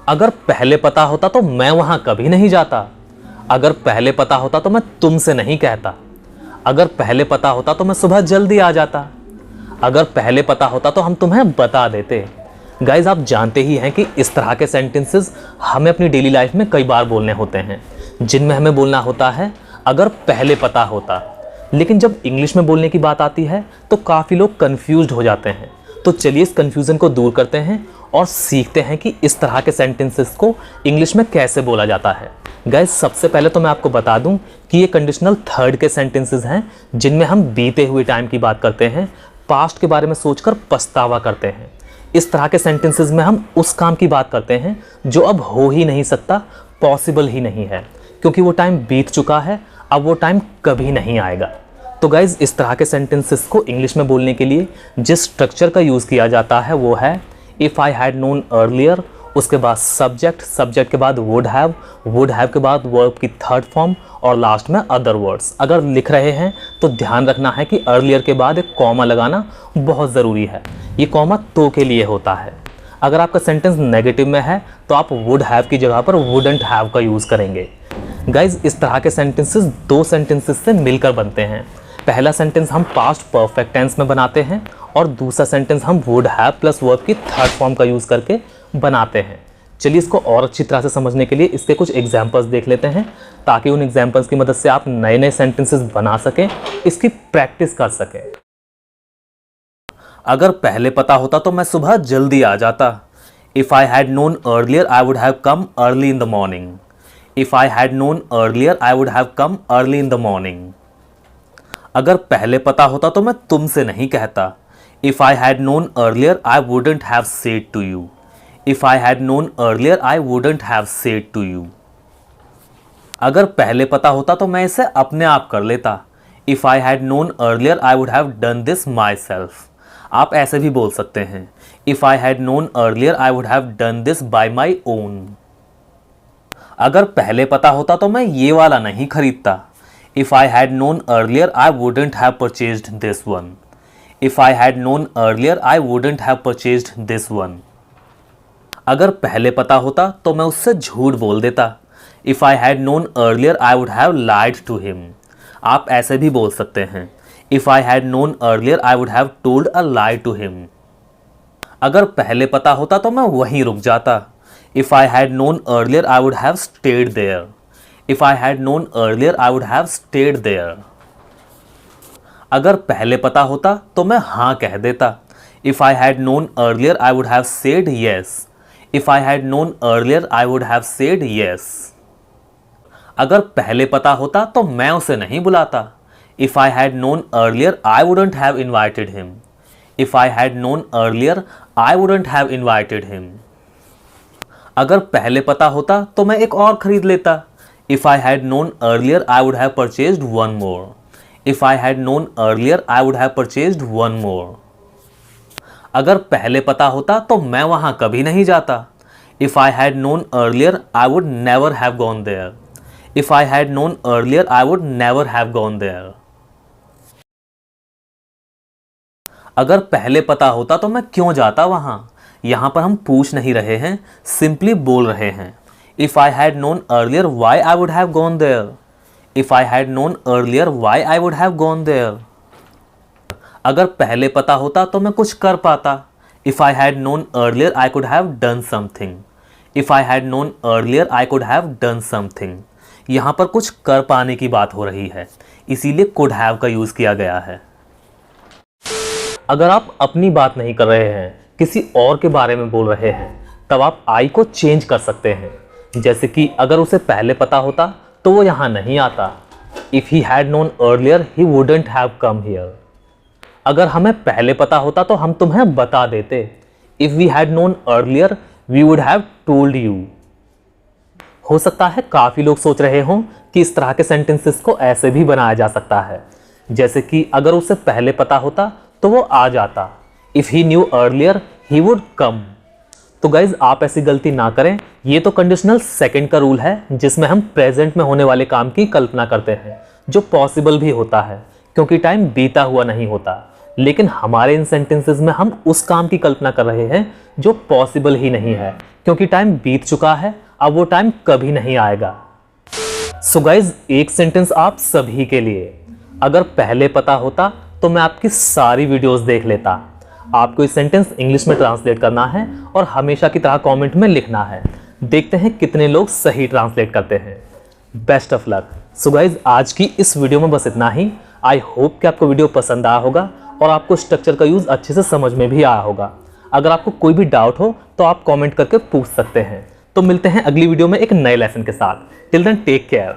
अगर पहले पता होता तो मैं वहां कभी नहीं जाता। अगर पहले पता होता तो मैं तुमसे नहीं कहता। अगर पहले पता होता तो मैं सुबह जल्दी आ जाता। अगर पहले पता होता तो हम तुम्हें बता देते। गाइज, आप जानते ही हैं कि इस तरह के सेंटेंसेस हमें अपनी डेली लाइफ में कई बार बोलने होते हैं, जिनमें हमें बोलना होता है अगर पहले पता होता। लेकिन जब इंग्लिश में बोलने की बात आती है तो काफ़ी लोग कन्फ्यूज्ड हो जाते हैं। तो चलिए इस कन्फ्यूज़न को दूर करते हैं और सीखते हैं कि इस तरह के सेंटेंसेस को इंग्लिश में कैसे बोला जाता है। गाइज, सबसे पहले तो मैं आपको बता दूं कि ये कंडीशनल थर्ड के सेंटेंसेस हैं, जिनमें हम बीते हुए टाइम की बात करते हैं, पास्ट के बारे में सोचकर पछतावा करते हैं। इस तरह के सेंटेंसेस में हम उस काम की बात करते हैं जो अब हो ही नहीं सकता, पॉसिबल ही नहीं है, क्योंकि वो टाइम बीत चुका है, अब वो टाइम कभी नहीं आएगा। तो गाइज, इस तरह के सेंटेंसेस को इंग्लिश में बोलने के लिए जिस स्ट्रक्चर का यूज़ किया जाता है वो है if I had known earlier, उसके बाद सब्जेक्ट, सब्जेक्ट के बाद वुड हैव के बाद वर्ब की थर्ड फॉर्म और लास्ट में अदर वर्ड्स। अगर लिख रहे हैं तो ध्यान रखना है कि अर्लियर के बाद एक कॉमा लगाना बहुत ज़रूरी है। ये कॉमा तो के लिए होता है। अगर आपका सेंटेंस नेगेटिव में है तो आप वुड हैव की जगह पर वुडंट हैव का यूज़ करेंगे। गाइज, इस तरह के सेंटेंसेस दो सेंटेंसेस से मिलकर बनते हैं। पहला सेंटेंस हम पास्ट परफेक्ट टेंस में बनाते हैं और दूसरा सेंटेंस हम वुड हैव प्लस वर्ब की थर्ड फॉर्म का यूज़ करके बनाते हैं। चलिए इसको और अच्छी तरह से समझने के लिए इसके कुछ एग्जाम्पल्स देख लेते हैं, ताकि उन एग्जाम्पल्स की मदद से आप नए नए सेंटेंसेस बना सकें, इसकी प्रैक्टिस कर सकें। अगर पहले पता होता तो मैं सुबह जल्दी आ जाता। If I had known earlier I would have come early in the morning. If I had known earlier I would have come early in the morning. अगर पहले पता होता तो मैं तुमसे नहीं कहता। If I had known earlier I wouldn't have said to you. If I had known earlier, I wouldn't have said to you. अगर पहले पता होता तो मैं इसे अपने आप कर लेता। If I had known earlier, I would have done this myself. आप ऐसे भी बोल सकते हैं, If I had known earlier, I would have done this by my own. अगर पहले पता होता तो मैं ये वाला नहीं खरीदता। If I had known earlier, I wouldn't have purchased this one. If I had known earlier, I wouldn't have purchased this one. अगर पहले पता होता तो मैं उससे झूठ बोल देता। If I had known earlier, I would have lied to him. आप ऐसे भी बोल सकते हैं, If I had known earlier, I would have told a lie to him. अगर पहले पता होता तो मैं वहीं रुक जाता। If I had known earlier, I would have stayed there. If I had known earlier, I would have stayed there. अगर पहले पता होता तो मैं हाँ कह देता। If I had known earlier, I would have said yes. If I had known earlier, I would have said yes. अगर पहले पता होता तो मैं उसे नहीं बुलाता। If I had known earlier, I wouldn't have invited him. If I had known earlier, I wouldn't have invited him. अगर पहले पता होता तो मैं एक और खरीद लेता। If I had known earlier, I would have purchased one more. If I had known earlier, I would have purchased one more. अगर पहले पता होता तो मैं वहां कभी नहीं जाता। If I had known earlier, I would never have gone there. If I had known earlier, I would never have gone there. अगर पहले पता होता तो मैं क्यों जाता वहां। यहां पर हम पूछ नहीं रहे हैं, सिंपली बोल रहे हैं। If I had known earlier, why I would have gone there. If I had known earlier, why I would have gone there. अगर पहले पता होता तो मैं कुछ कर पाता। If I had known earlier, I could have done something. If I had known earlier, I could have done something. यहाँ पर कुछ कर पाने की बात हो रही है, इसीलिए could have का यूज़ किया गया है। अगर आप अपनी बात नहीं कर रहे हैं, किसी और के बारे में बोल रहे हैं, तब आप I को चेंज कर सकते हैं। जैसे कि अगर उसे पहले पता होता तो वो यहाँ नहीं आता। If he had known earlier, he wouldn't have come here. अगर हमें पहले पता होता तो हम तुम्हें बता देते। If we had known earlier, we would have told you. हो सकता है काफ़ी लोग सोच रहे हों कि इस तरह के सेंटेंसेस को ऐसे भी बनाया जा सकता है, जैसे कि अगर उसे पहले पता होता तो वो आ जाता। If he knew earlier, he would come. तो गाइज, आप ऐसी गलती ना करें। ये तो कंडीशनल सेकंड का रूल है, जिसमें हम प्रेजेंट में होने वाले काम की कल्पना करते हैं, जो पॉसिबल भी होता है, क्योंकि टाइम बीता हुआ नहीं होता। लेकिन हमारे इन सेंटेंसेस में हम उस काम की कल्पना कर रहे हैं जो पॉसिबल ही नहीं है, क्योंकि टाइम बीत चुका है, अब वो टाइम कभी नहीं आएगा। सो गाइज, एक सेंटेंस आप सभी के लिए। अगर पहले पता होता तो मैं आपकी सारी वीडियोस देख लेता। आपको इस सेंटेंस इंग्लिश में ट्रांसलेट करना है और हमेशा की तरह कमेंट में लिखना है। देखते हैं कितने लोग सही ट्रांसलेट करते हैं। Best of luck. So guys, आज की इस वीडियो में बस इतना ही। आई होप कि आपको वीडियो पसंद आया होगा और आपको स्ट्रक्चर का यूज अच्छे से समझ में भी आया होगा। अगर आपको कोई भी डाउट हो तो आप कमेंट करके पूछ सकते हैं। तो मिलते हैं अगली वीडियो में एक नए लेसन के साथ। Till then take care.